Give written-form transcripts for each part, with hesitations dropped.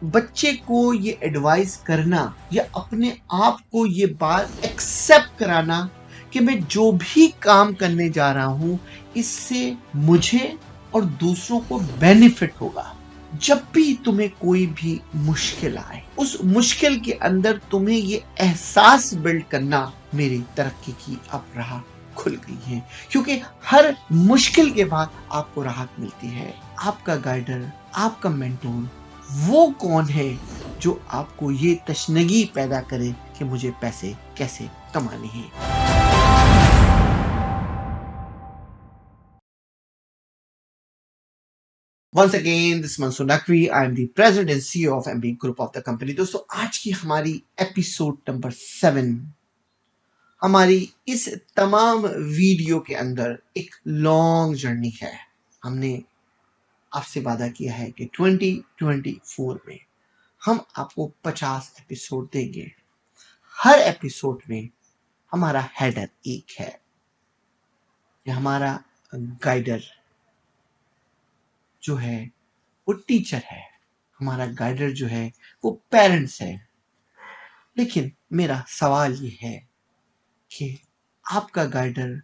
बच्चे को ये एडवाइस करना या अपने आप को ये बात एक्सेप्ट कराना कि मैं जो भी काम करने जा रहा हूं इससे मुझे और दूसरों को बेनिफिट होगा। जब भी तुम्हें कोई भी मुश्किल आए उस मुश्किल के अंदर तुम्हें ये एहसास बिल्ड करना मेरी तरक्की की अब राह खुल गई है, क्योंकि हर मुश्किल के बाद आपको राहत मिलती है। आपका गाइडर, आपका मेंटोर वो कौन है जो आपको ये तशनगी पैदा करे कि मुझे पैसे कैसे कमाने हैं। Once again, this is Mansoor Naqvi. I am the president and CEO of MB Group of the company. दोस्तों आज की हमारी एपिसोड नंबर 7 हमारी इस तमाम वीडियो के अंदर एक लॉन्ग जर्नी है। हमने आपसे वादा किया है कि 2024 में हम आपको 50 एपिसोड देंगे। हर एपिसोड में हमारा हेडर एक है, हमारा गाइडर जो है वो टीचर है, हमारा गाइडर जो है वो पेरेंट्स है। लेकिन मेरा सवाल ये है कि आपका गाइडर,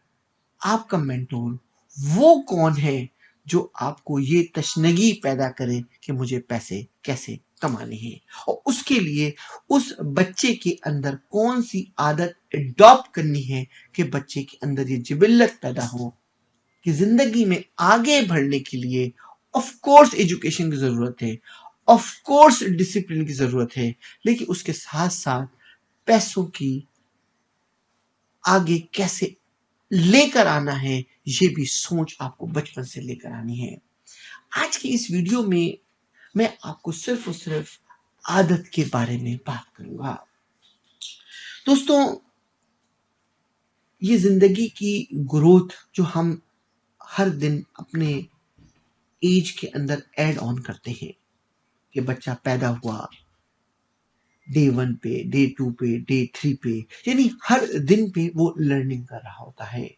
आपका मेंटोर वो कौन है जो आपको ये तशनगी पैदा करे कि मुझे पैसे कैसे कमाने हैं, और उसके लिए उस बच्चे के अंदर कौन सी आदत अडॉप्ट करनी है कि बच्चे के अंदर ये जिबिल्लत पैदा हो कि जिंदगी में आगे बढ़ने के लिए ऑफ कोर्स एजुकेशन की जरूरत है, ऑफ कोर्स डिसिप्लिन की जरूरत है, लेकिन उसके साथ साथ पैसों की आगे कैसे लेकर आना है ये भी सोच आपको बचपन से लेकर आनी है। आज की इस वीडियो में मैं आपको सिर्फ और सिर्फ आदत के बारे में बात करूंगा। दोस्तों, ये जिंदगी की ग्रोथ जो हम हर दिन अपने एज के अंदर ऐड ऑन करते हैं कि बच्चा पैदा हुआ डे 1 पे, डे 2 पे, डे 3 पे, यानी हर दिन पे वो लर्निंग कर रहा होता है।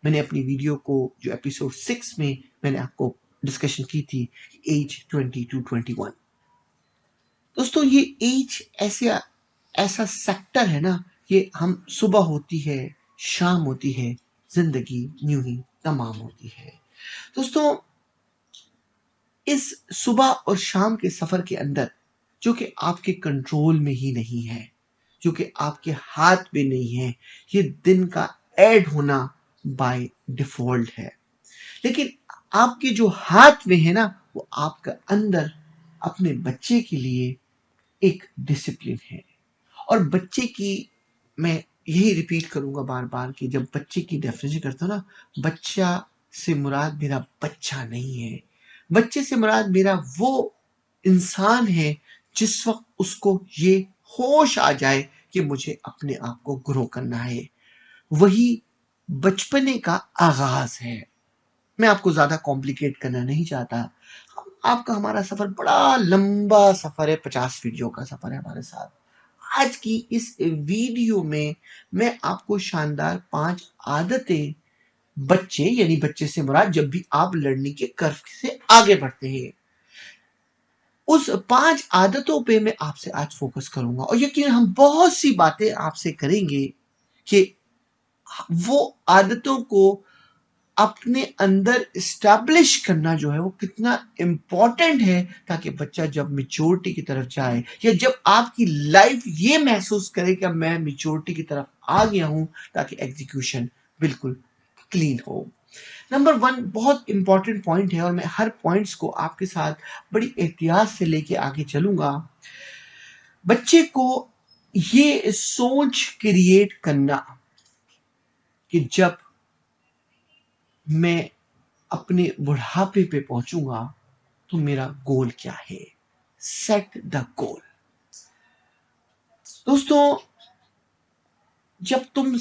मैंने अपनी वीडियो को जो एपिसोड 6 में मैंने आपको डिस्कशन की थी, एज 20 to 21। दोस्तों, ये एज ऐसा सेक्टर है ना, ये हम सुबह होती है, शाम होती है, जिंदगी यूं ही तमाम होती है। दोस्तों, इस सुबह और शाम के सफर के अंदर जो कि आपके कंट्रोल में ही नहीं है, जो कि आपके हाथ में नहीं है, ये दिन का ऐड होना बाय डिफॉल्ट है। लेकिन आपके जो हाथ में है ना, वो आपका अंदर अपने बच्चे के लिए एक डिसिप्लिन है। और बच्चे की मैं यही रिपीट करूंगा बार बार कि जब बच्चे की डेफिनेशन करता हूं ना, बच्चा से मुराद मेरा बच्चा नहीं है, बच्चे से मुराद मेरा वो इंसान है जिस वक्त उसको ये होश आ जाए कि मुझे अपने आप को ग्रो करना है। वही बचपने का आगाज है। मैं आपको ज्यादा कॉम्प्लिकेट करना नहीं चाहता। आपका हमारा सफर बड़ा लंबा सफर है, 50 वीडियो का सफर है हमारे साथ। आज की इस वीडियो में मैं आपको शानदार 5 आदतें, बच्चे यानी बच्चे से मुराद जब भी आप लर्निंग के कर्व से आगे बढ़ते हैं, उस 5 आदतों पे मैं आपसे आज फोकस करूंगा। और यकीन हम बहुत सी बातें आपसे करेंगे कि वो आदतों को अपने अंदर इस्टेब्लिश करना जो है वो कितना इम्पोर्टेंट है, ताकि बच्चा जब मेच्योरिटी की तरफ जाए या जब आपकी लाइफ ये महसूस करे कि मैं मेच्योरिटी की तरफ आ गया हूं, ताकि एग्जीक्यूशन बिल्कुल क्लीन हो। नंबर 1 बहुत इंपॉर्टेंट पॉइंट है और मैं हर पॉइंट्स को आपके साथ बड़ी एहतियात से लेके आगे चलूंगा। बच्चे को ये सोच क्रिएट करना कि जब मैं अपने बुढ़ापे पे पहुंचूंगा तो मेरा गोल क्या है। Set the goal. दोस्तों, जब तुम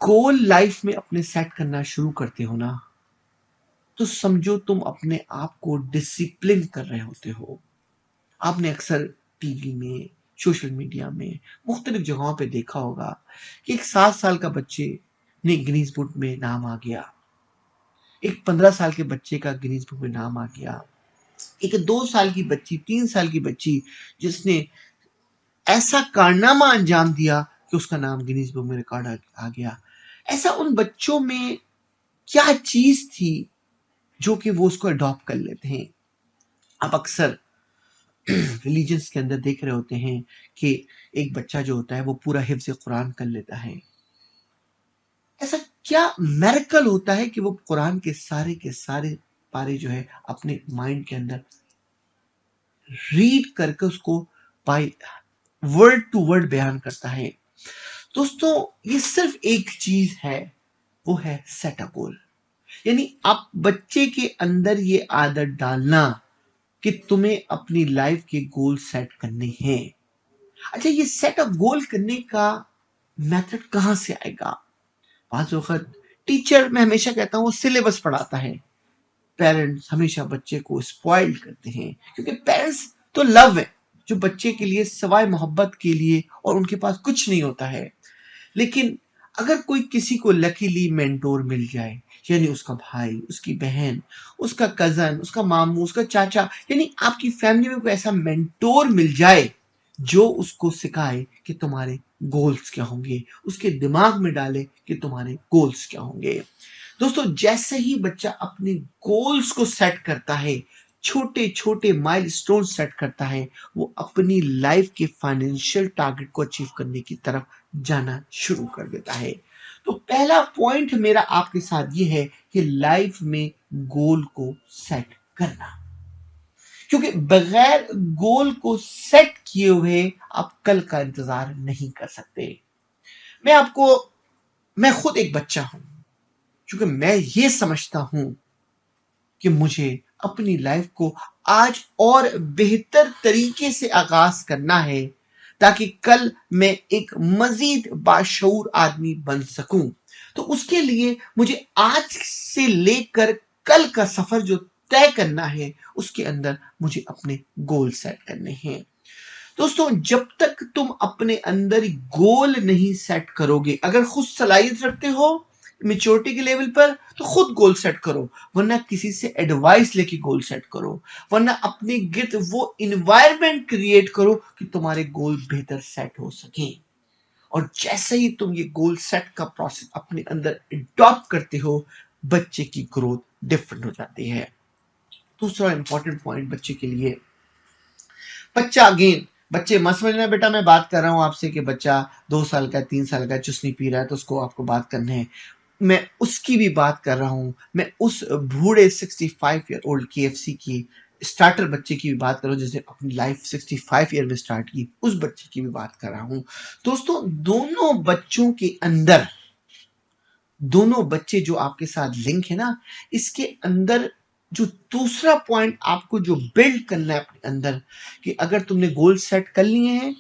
गोल लाइफ में अपने सेट करना शुरू करते हो ना, तो समझो तुम अपने आप को डिसिप्लिन कर रहे होते हो। आपने अक्सर टीवी में, सोशल मीडिया में, मुख्तलिफ जगहों पे देखा होगा कि एक 7 साल का बच्चे ने गिनीज बुक में नाम आ गया, एक 15 साल के बच्चे का गिनीज बुक में नाम आ गया, एक 2 साल की बच्ची, 3 साल की बच्ची जिसने ऐसा कारनामा अंजाम दिया कि उसका नाम गिनीज बुक में रिकॉर्ड आ गया। ऐसा उन बच्चों में क्या चीज थी जो कि वो उसको अडॉप्ट कर लेते हैं। आप अक्सर रिलीजन्स के अंदर देख रहे होते हैं कि एक बच्चा जो होता है वो पूरा हिफ्ज़ कुरान कर लेता है। ऐसा क्या मिरेकल होता है कि वो कुरान के सारे पारे जो है अपने माइंड के अंदर रीड करके उसको बाय वर्ड टू वर्ड बयान करता है। दोस्तों, ये सिर्फ एक चीज है, वो है सेट अ गोल। यानी आप बच्चे के अंदर ये आदत डालना कि तुम्हें अपनी लाइफ के गोल सेट करने हैं। अच्छा, ये सेट अप गोल करने का मेथड कहां से आएगा? बाज़ वक़्त टीचर, मैं हमेशा कहता हूँ, वो सिलेबस पढ़ाता है। पेरेंट्स हमेशा बच्चे को स्पॉइल करते हैं क्योंकि पेरेंट्स तो लव है जो बच्चे के लिए सवाए मोहब्बत के लिए, और उनके पास कुछ नहीं होता है। लेकिन अगर कोई किसी को लकीली मेंटोर मिल जाए, यानी उसका भाई, उसकी बहन, उसका कजन, उसका मामू, उसका चाचा, यानी आपकी फैमिली में कोई ऐसा मेंटोर मिल जाए जो उसको सिखाए कि तुम्हारे गोल्स क्या होंगे, उसके दिमाग में डाले कि तुम्हारे गोल्स क्या होंगे। दोस्तों, जैसे ही बच्चा अपने गोल्स को सेट करता है, छोटे छोटे माइलस्टोन सेट करता है, वो अपनी लाइफ के फाइनेंशियल टारगेट को अचीव करने की तरफ जाना शुरू कर देता है। तो पहला पॉइंट मेरा आपके साथ ये है कि लाइफ में गोल को सेट करना, क्योंकि बगैर गोल को सेट किए हुए आप कल का इंतजार नहीं कर सकते। मैं आपको मैं खुद एक बच्चा हूं, क्योंकि मैं ये समझता हूं कि मुझे अपनी लाइफ को आज और बेहतर तरीके से आगाज करना है ताकि कल मैं एक मजीद बाशऊर आदमी बन सकूं। तो उसके लिए मुझे आज से लेकर कल का सफर जो तय करना है, उसके अंदर मुझे अपने गोल सेट करने हैं। दोस्तों, जब तक तुम अपने अंदर गोल नहीं सेट करोगे, अगर खुद सलाहियत रखते हो मेच्योरिटी के लेवल पर, तो खुद गोल सेट करो, वरना किसी से एडवाइस लेके गोल सेट करो, वरना अपने गिर्द वो इन्वायरमेंट क्रिएट करो कि तुम्हारे गोल बेहतर सेट हो सके। और जैसे ही तुम ये गोल सेट का प्रोसेस अपने अंदर अडॉप्ट करते हो, बच्चे की ग्रोथ डिफरेंट हो जाती है। दूसरा इंपॉर्टेंट पॉइंट बच्चे के लिए, बच्चा अगेन, बच्चे मत समझना बेटा, मैं बात कर रहा हूं आपसे कि बच्चा 2 साल का, 3 साल का चुस्नी पी रहा है तो उसको आपको बात करने है। मैं उसकी भी बात कर रहा हूं। मैं उस बूढ़े 65 ईयर ओल्ड KFC की स्टार्टर बच्चे की भी बात कर रहा हूं जिसने अपनी लाइफ 65 ईयर में स्टार्ट की, उस बच्चे की भी बात कर रहा हूं। दोस्तों, दोनों बच्चों के अंदर, दोनों बच्चे जो आपके साथ लिंक है ना, इसके अंदर जो दूसरा पॉइंट आपको जो बिल्ड करना है अपने अंदर, कि अगर तुमने गोल सेट कर लिए हैं,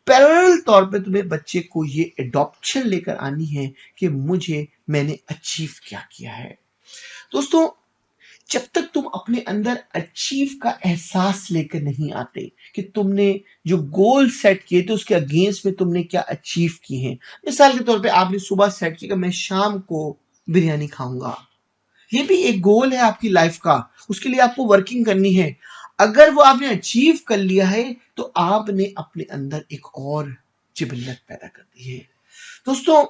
पैरेलल तौर पे तुम्हें बच्चे को ये एडॉप्शन लेकर आनी है कि मैंने अचीव क्या किया है। दोस्तों, जब तक तुम अपने अंदर अचीव का एहसास लेकर नहीं आते कि तुमने जो गोल सेट किए थे उसके अगेंस्ट में तुमने क्या अचीव किए हैं। मिसाल के तौर पे आपने सुबह सेट किया कि मैं शाम को बिरयानी खाऊंगा, ये भी एक गोल है आपकी लाइफ का, उसके लिए आपको वर्किंग करनी है। अगर वो आपने अचीव कर लिया है तो आपने अपने अंदर एक और जिबल्लत पैदा कर दी है। दोस्तों,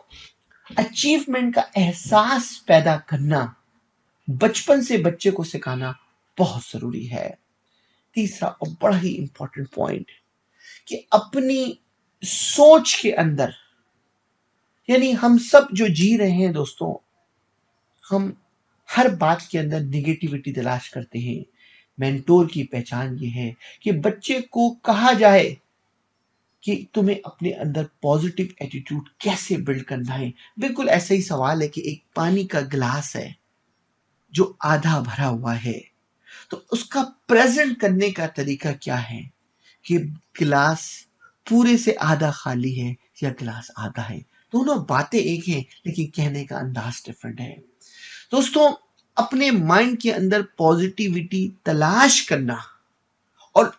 अचीवमेंट का एहसास पैदा करना बचपन से बच्चे को सिखाना बहुत जरूरी है। तीसरा और बड़ा ही इंपॉर्टेंट पॉइंट, कि अपनी सोच के अंदर, यानी हम सब जो जी रहे हैं दोस्तों, हम हर बात के अंदर निगेटिविटी तलाश करते हैं। मेंटोर की पहचान ये है कि बच्चे को कहा जाए कि तुम्हें अपने अंदर पॉजिटिव एटीट्यूड कैसे बिल्ड करना है। बिल्कुल ऐसा ही सवाल है कि एक पानी का गिलास है जो आधा भरा हुआ है, तो उसका प्रेजेंट करने का तरीका क्या है, कि गिलास पूरे से आधा खाली है या गिलास आधा है। दोनों बातें एक हैं लेकिन कहने का अंदाज डिफरेंट है। दोस्तों, अपने माइंड के अंदर पॉजिटिविटी तलाश करना और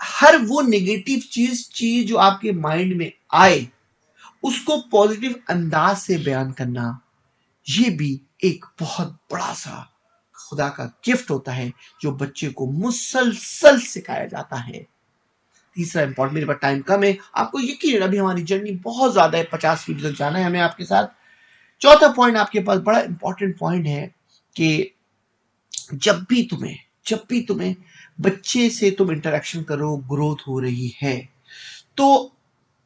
हर वो नेगेटिव चीज जो आपके माइंड में आए उसको पॉजिटिव अंदाज से बयान करना, ये भी एक बहुत बड़ा सा खुदा का गिफ्ट होता है जो बच्चे को मुसलसल सिखाया जाता है। तीसरा इंपॉर्टेंट, मेरे पास टाइम कम है, आपको यकीन है अभी हमारी जर्नी बहुत ज्यादा है, 50 वीडियो तक जाना है हमें आपके साथ। चौथा पॉइंट आपके पास बड़ा इंपॉर्टेंट पॉइंट है कि जब भी तुम्हें बच्चे से तुम इंटरेक्शन करो, ग्रोथ हो रही है, तो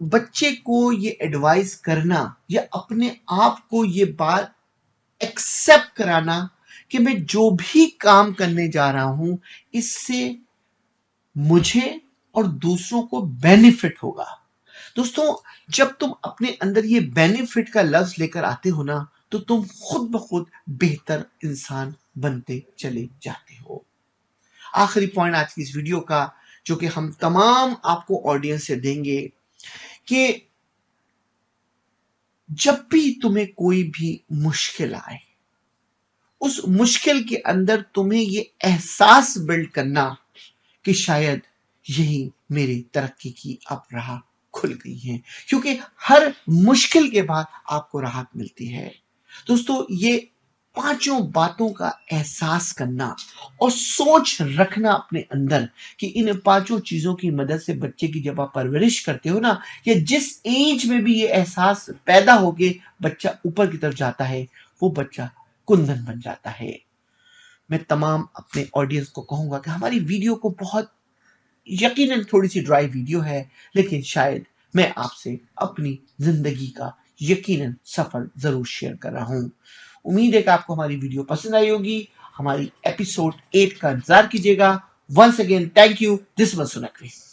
बच्चे को ये एडवाइस करना या अपने आप को ये बात एक्सेप्ट कराना कि मैं जो भी काम करने जा रहा हूं इससे मुझे और दूसरों को बेनिफिट होगा। दोस्तों, जब तुम अपने अंदर ये बेनिफिट का लफ्ज लेकर आते हो ना, तो तुम खुद ब खुद बेहतर इंसान बनते चले जाते हो। आखिरी पॉइंट आज की इस वीडियो का जो कि हम तमाम आपको ऑडियंस से देंगे कि जब भी तुम्हें कोई भी मुश्किल आए, उस मुश्किल के अंदर तुम्हें ये एहसास बिल्ड करना कि शायद यही मेरी तरक्की की अब राह खुल गई है, क्योंकि हर मुश्किल के बाद आपको राहत मिलती है। दोस्तों, ये पांचों बातों का एहसास करना और सोच रखना अपने अंदर कि इन पांचों चीजों की मदद से बच्चे की जब आप परवरिश करते हो ना, या जिस एज में भी ये एहसास पैदा होके बच्चा ऊपर की तरफ जाता है, वो बच्चा कुंदन बन जाता है। मैं तमाम अपने ऑडियंस को कहूंगा कि हमारी वीडियो को बहुत, यकीनन थोड़ी सी ड्राई वीडियो है, लेकिन शायद मैं आपसे अपनी जिंदगी का यकीनन सफर जरूर शेयर कर रहा हूं। उम्मीद है कि आपको हमारी वीडियो पसंद आई होगी। हमारी एपिसोड 8 का इंतजार कीजिएगा। Once again thank you, this was सुनकवी।